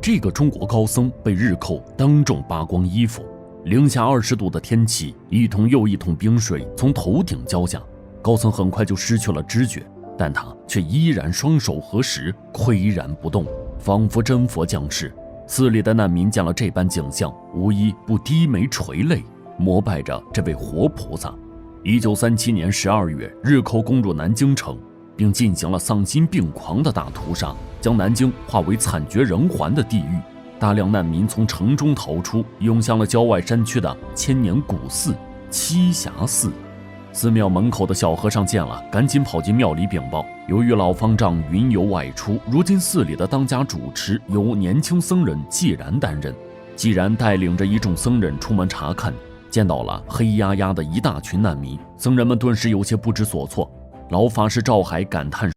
这个中国高僧被日寇当众扒光衣服，零下20度的天气，一桶又一桶冰水从头顶浇下，高僧很快就失去了知觉，但他却依然双手合十，岿然不动，仿佛真佛降世。寺里的难民见了这般景象，无一不低眉垂泪，膜拜着这位活菩萨。1937年12月，日寇攻入南京城，并进行了丧心病狂的大屠杀，将南京化为惨绝人寰的地狱。大量难民从城中逃出，涌向了郊外山区的千年古寺栖霞寺。寺庙门口的小和尚见了，赶紧跑进庙里禀报，由于老方丈云游外出，如今寺里的当家主持由年轻僧人季然担任。季然带领着一众僧人出门查看，见到了黑压压的一大群难民，僧人们顿时有些不知所措。老法师赵海感叹